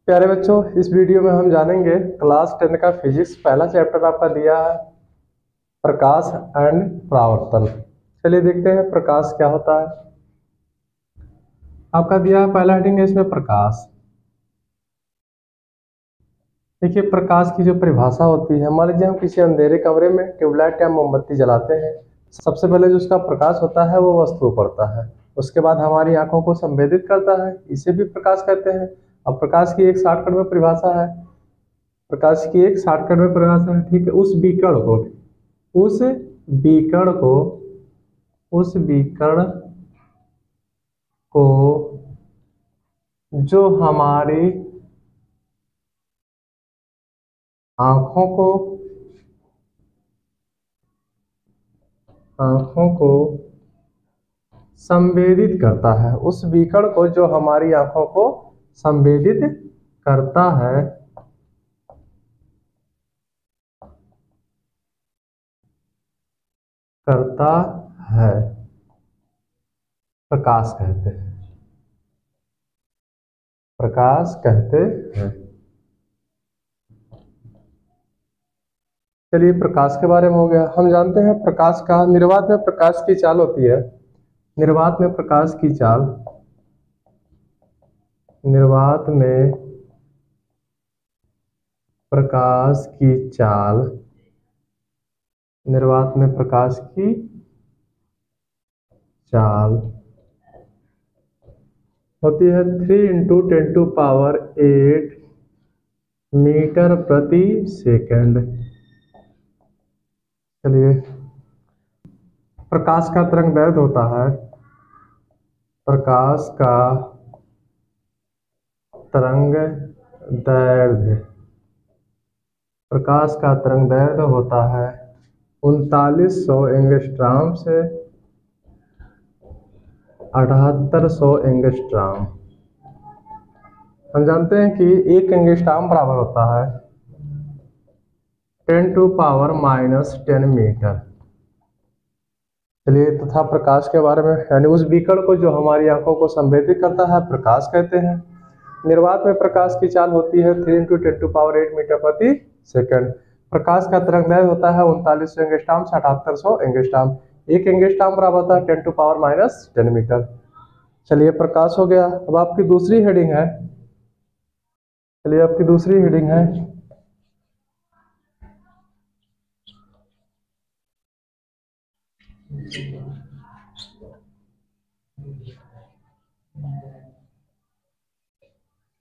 प्यारे बच्चों, इस वीडियो में हम जानेंगे क्लास 10 का फिजिक्स पहला चैप्टर आपका दिया है प्रकाश एंड परावर्तन। चलिए देखते हैं प्रकाश क्या होता है। आपका दिया है पहला हेडिंग है इसमें प्रकाश। देखिए प्रकाश की जो परिभाषा होती है, मान लीजिए हम किसी अंधेरे कमरे में ट्यूबलाइट या मोमबत्ती जलाते हैं। सबसे पहले जो उसका प्रकाश होता है वो वस्तु पड़ता है, उसके बाद हमारी आंखों को संवेदित करता है, इसे भी प्रकाश कहते हैं। अब प्रकाश की एक शॉर्टकट में परिभाषा है, प्रकाश की एक शॉर्टकट में परिभाषा है, ठीक है। उस बीकण को जो हमारी आंखों को संवेदित करता है, उस बीकण को जो हमारी आंखों को संवेदित करता है प्रकाश कहते हैं। चलिए प्रकाश के बारे में हो गया। हम जानते हैं प्रकाश का निर्वात में प्रकाश की चाल होती है। निर्वात में प्रकाश की चाल होती है 3 × 10⁸ मीटर प्रति सेकंड। चलिए प्रकाश का तरंग दैर्ध्य होता है, प्रकाश का तरंग दैर्ध्य होता है 3900 एंगस्ट्रॉम से 7800 एंगस्ट्रॉम। हम जानते हैं कि 1 एंगस्ट्रॉम बराबर होता है 10⁻⁻10 मीटर। चलिए तथा प्रकाश के बारे में, यानी उस बीकण को जो हमारी आंखों को संवेदित करता है प्रकाश कहते हैं। निर्वात में प्रकाश की चाल होती है 3 × 10⁸ मीटर प्रति सेकंड। प्रकाश का तरंगदैर्घ्य होता है 3900 एंगस्ट्रॉम से 7800 एंगस्ट्रॉम। 1 एंगस्ट्रॉम बराबर होता है 10⁻⁻10 मीटर। चलिए प्रकाश हो गया। अब आपकी दूसरी हेडिंग है,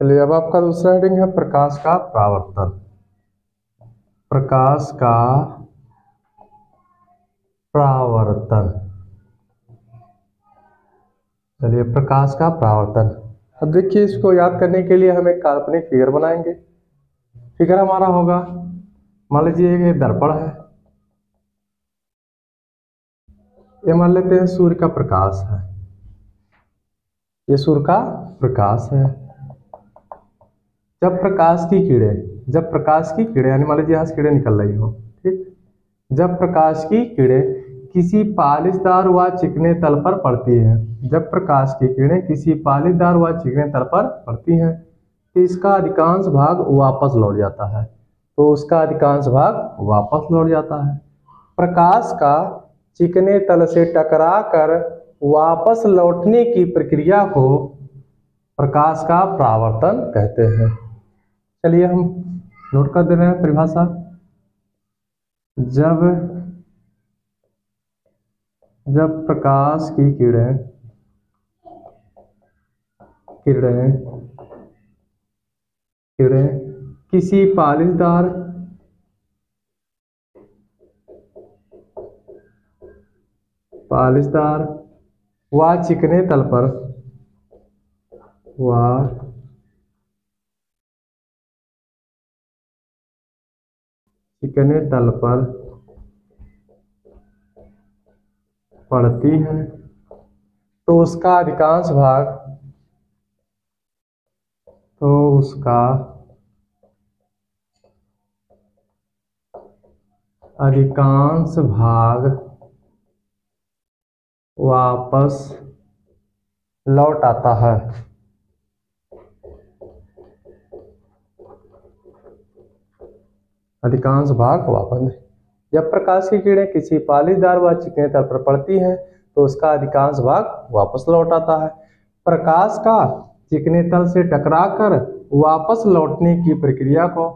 चलिए अब आपका दूसरा हेडिंग है प्रकाश का परावर्तन। चलिए प्रकाश का परावर्तन। अब देखिए इसको याद करने के लिए हम एक काल्पनिक फिगर बनाएंगे। फिगर हमारा होगा, मान लीजिए ये दर्पण है, ये मान लेते हैं सूर्य का प्रकाश है, ये सूर्य का प्रकाश है। जब प्रकाश की किरणें यानी मान लीजिए यहाँ से किरणें निकल रही हो, ठीक। जब प्रकाश की किरणें किसी पालिशदार व चिकने तल पर पड़ती हैं, तो इसका अधिकांश भाग वापस लौट जाता है। प्रकाश का चिकने तल से टकराकर वापस लौटने की प्रक्रिया को प्रकाश का परावर्तन कहते हैं। चलिए हम नोट कर दे रहे हैं परिभाषा। जब प्रकाश की किरणें किसी पालिशदार व चिकने तल पर पड़ती हैं, तो उसका अधिकांश भाग वापस लौट आता है। अधिकांश भाग वापस। जब प्रकाश की किरणें किसी पालीदार व चिकने तल पर पड़ती हैं तो उसका अधिकांश भाग वापस लौट आता है। प्रकाश का चिकने तल से टकराकर वापस लौटने की प्रक्रिया को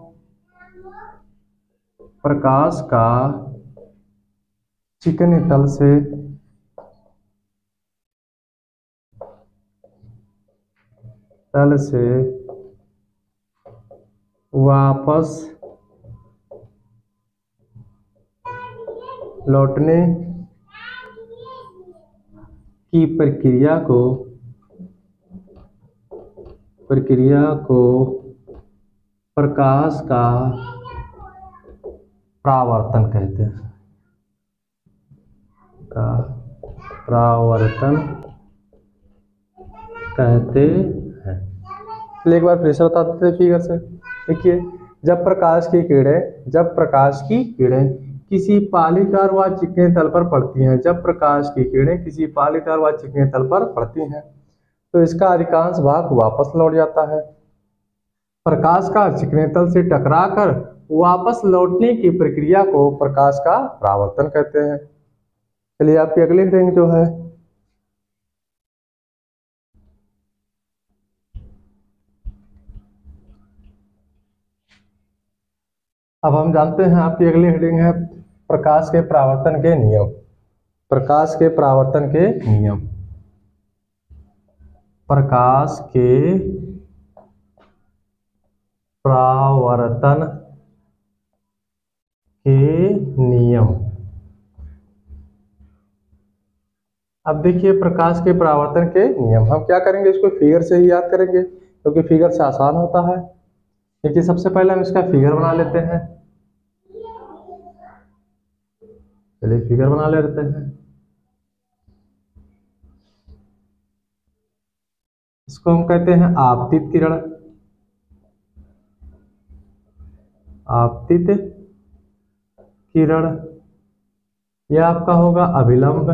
प्रकाश का चिकने तल से वापस लौटने की प्रक्रिया को प्रकाश का परावर्तन कहते हैं। चलिए एक बार फिर से बताते थे फिगर से। देखिए, जब प्रकाश की किरणें किसी पालीदार व चिकने तल पर पड़ती हैं, तो इसका अधिकांश भाग वापस लौट जाता है। प्रकाश का चिकने तल से टकराकर वापस लौटने की प्रक्रिया को प्रकाश का परावर्तन कहते हैं। चलिए आपकी अगली हेडिंग जो है, अब हम जानते हैं आपकी अगली हेडिंग है प्रकाश के परावर्तन के नियम। प्रकाश के परावर्तन के नियम। प्रकाश के परावर्तन के नियम। अब देखिए प्रकाश के परावर्तन के नियम, हम क्या करेंगे, इसको फिगर से ही याद करेंगे क्योंकि फिगर से आसान होता है। देखिए सबसे पहले हम इसका फिगर बना लेते हैं। चलिए फिगर बना लेते हैं। इसको हम कहते हैं आपतित किरण। आपतित किरण। यह आपका होगा अभिलंब।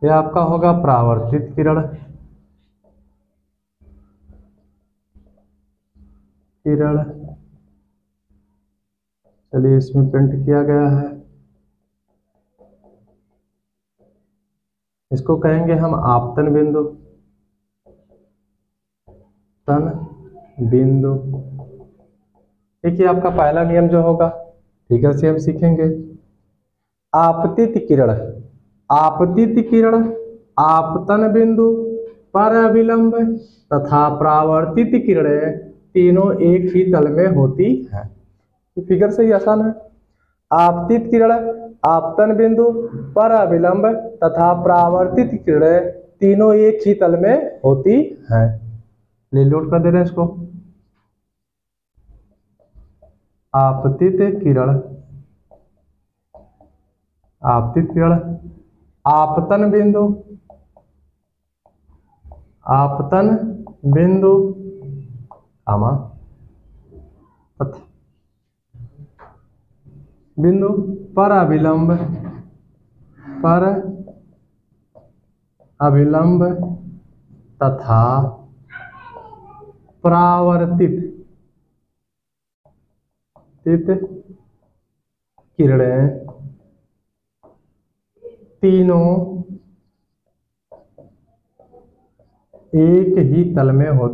यह आपका होगा परावर्तित किरण। चलिए इसमें प्रिंट किया गया है। इसको कहेंगे हम आपतन बिंदु। देखिए आपका पहला नियम जो होगा, फिगर से हम सीखेंगे। आपतित किरण आपतन बिंदु पर अभिलंब तथा परावर्तित किरणें तीनों एक ही तल में होती हैं। फिगर से ही आसान है। आपतित किरण आपतन बिंदु पर अभिलंब तथा परावर्तित किरणें तीनों एक ही तल में होती हैं। ले लोड कर दे रहे हैं इसको। आपतित किरण आपतन बिंदु बिंदु पर अभिलंब तथा परावर्तित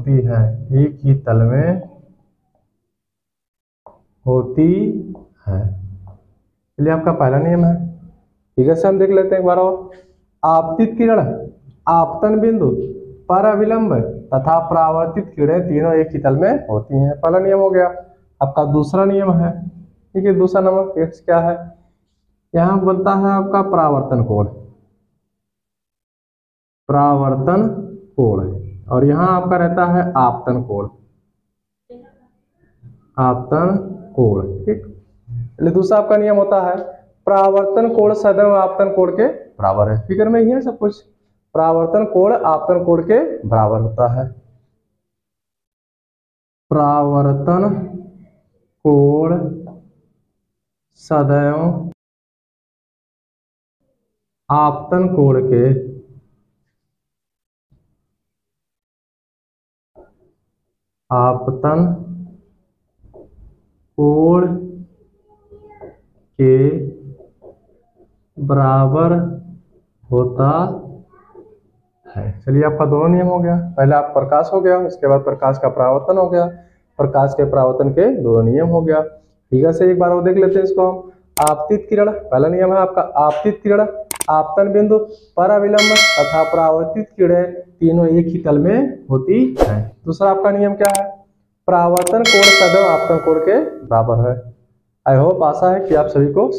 किरणें तीनों एक ही तल में होती है। चलिए आपका पहला नियम है। ठीक है, से हम देख लेते हैं एक बार और। आपतित किरण आपतन बिंदु पर अभिलंब तथा परावर्तित किरणें तीनों एक ही तल में होती हैं। पहला नियम हो गया। आपका दूसरा नियम है, ठीक है, दूसरा नंबर क्या है, यहां बनता है आपका परावर्तन कोण, और यहां आपका रहता है आपतन कोण। ठीक। दूसरा आपका नियम होता है परावर्तन कोण सदैव आपतन कोण के बराबर है। फिगर में ही है सब कुछ। परावर्तन कोण आपतन कोण के बराबर होता है। परावर्तन कोण सदैव आपतन कोण के आपतन कोण के बराबर होता है। चलिए आपका दोनों नियम हो गया, पहले आप प्रकाश हो गया, उसके बाद प्रकाश का परावर्तन हो गया, प्रकाश के परावर्तन के दोनों नियम हो गया। ठीक है, से एक बार वो देख लेते हैं इसको हम। आपतित किरण, पहला नियम है आपका आपतित किरण आपतन बिंदु पराविलंब तथा परावर्तित किरणें तीनों एक ही तल में होती है। दूसरा आपका नियम क्या है, परावर्तन कोण सदैव आपतन कोण के बराबर है। आई होप आशा है कि आप सभी को